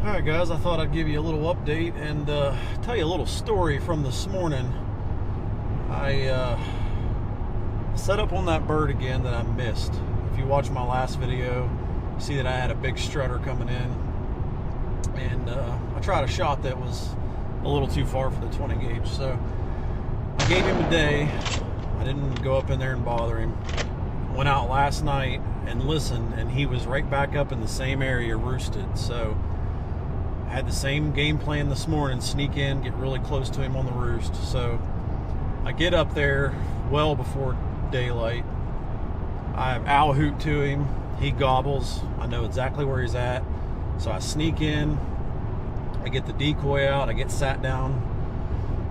Alright guys, I thought I'd give you a little update and tell you a little story from this morning. I set up on that bird again that I missed. If you watch my last video, you see that I had a big strutter coming in, and I tried a shot that was a little too far for the 20 gauge, so I gave him a day. I didn't go up in there and bother him. Went out last night and listened, and he was right back up in the same area roosted. So I had the same game plan this morning: sneak in, get really close to him on the roost. So I get up there well before daylight. I owl hoot to him. He gobbles. I know exactly where he's at. So I sneak in. I get the decoy out. I get sat down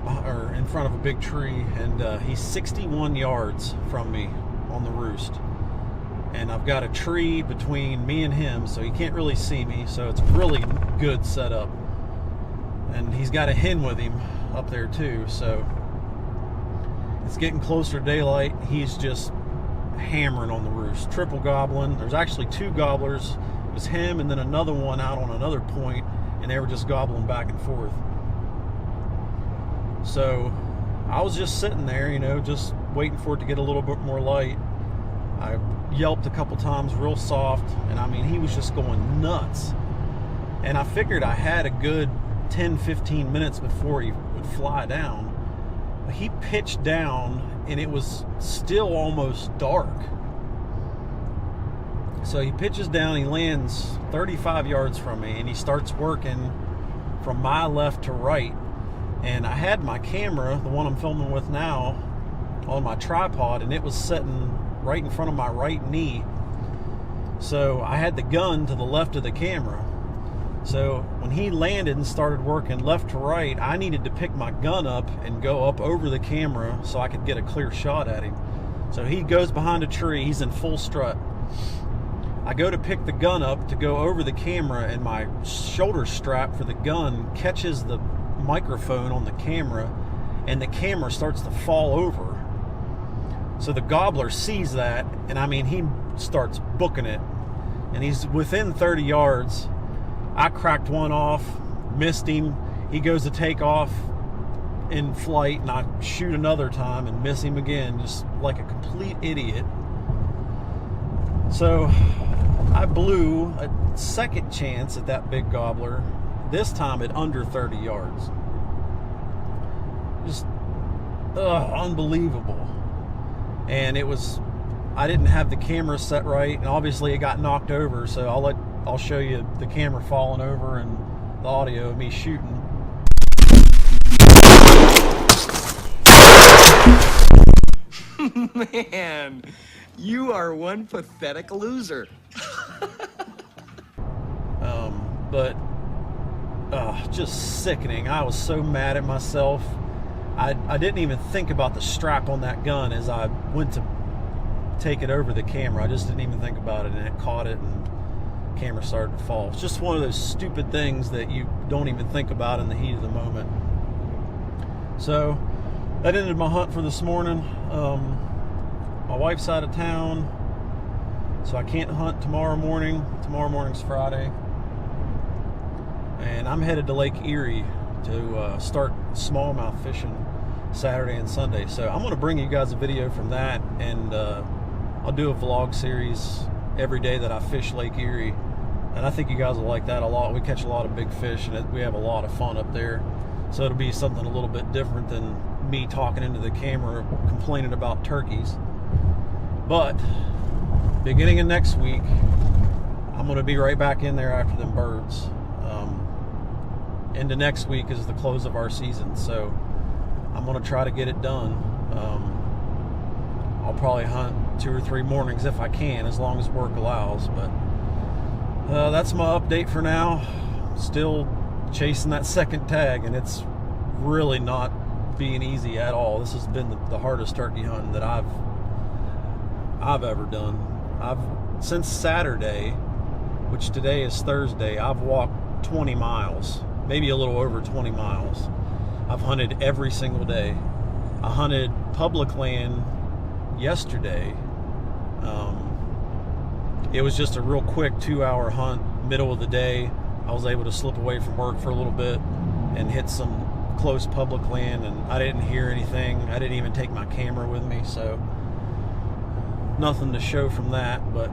or in front of a big tree, and he's 61 yards from me on the roost. And I've got a tree between me and him, so he can't really see me, so it's really good setup. And he's got a hen with him up there too, so it's getting closer to daylight. He's just hammering on the roost, triple gobbling. There's actually two gobblers. It was him and then another one out on another point, and they were just gobbling back and forth. So I was just sitting there, just waiting for it to get a little bit more light. I yelped a couple times real soft, and I mean, he was just going nuts. And I figured I had a good 10-15 minutes before he would fly down. But he pitched down, and it was still almost dark. So he pitches down, he lands 35 yards from me, and he starts working from my left to right. And I had my camera, the one I'm filming with now, on my tripod, and it was sitting right in front of my right knee. So I had the gun to the left of the camera. So when he landed and started working left to right, I needed to pick my gun up and go up over the camera so I could get a clear shot at him. So he goes behind a tree, he's in full strut. I go to pick the gun up to go over the camera, and my shoulder strap for the gun catches the microphone on the camera, and the camera starts to fall over. So the gobbler sees that, and I mean, he starts booking it, and he's within 30 yards. I cracked one off, missed him. He goes to take off in flight, and I shoot another time and miss him again, just like a complete idiot. So I blew a second chance at that big gobbler, this time at under 30 yards. Just unbelievable. And I didn't have the camera set right, and obviously it got knocked over, so I'll show you the camera falling over and the audio of me shooting. Man, you are one pathetic loser. Just sickening. I was so mad at myself. I didn't even think about the strap on that gun as I went to take it over the camera. I just didn't even think about it, and it caught it, and the camera started to fall. It's just one of those stupid things that you don't even think about in the heat of the moment. So that ended my hunt for this morning. My wife's out of town, so I can't hunt tomorrow morning. Tomorrow morning's Friday, and I'm headed to Lake Erie to start smallmouth fishing Saturday and Sunday. So I'm going to bring you guys a video from that, and I'll do a vlog series every day that I fish Lake Erie, and I think you guys will like that a lot. We catch a lot of big fish, and we have a lot of fun up there. So it'll be something a little bit different than me talking into the camera complaining about turkeys. But beginning of next week, I'm going to be right back in there after them birds. Into next week is the close of our season, so I'm going to try to get it done. I'll probably hunt 2 or 3 mornings if I can, as long as work allows. But that's my update for now. Still chasing that second tag, and it's really not being easy at all. This has been the hardest turkey hunting that I've ever done. Since Saturday, which today is Thursday, I've walked 20 miles. Maybe a little over 20 miles. I've hunted every single day. I hunted public land yesterday. It was just a real quick 2-hour hunt, middle of the day. I was able to slip away from work for a little bit and hit some close public land, and I didn't hear anything. I didn't even take my camera with me, so nothing to show from that. But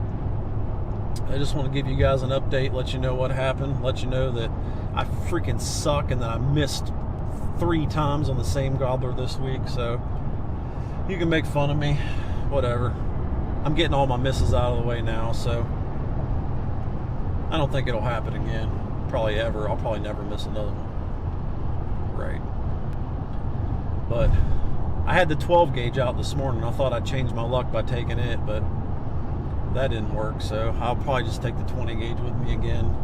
I just want to give you guys an update, let you know what happened, let you know that I freaking suck and that I missed 3 times on the same gobbler this week. So you can make fun of me, whatever. I'm getting all my misses out of the way now, so I don't think it'll happen again. Probably ever. I'll probably never miss another one. Right. But I had the 12 gauge out this morning. I thought I'd change my luck by taking it, but that didn't work, so I'll probably just take the 20 gauge with me again.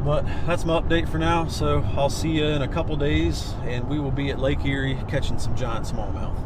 But that's my update for now, so I'll see you in a couple days, and we will be at Lake Erie catching some giant smallmouth.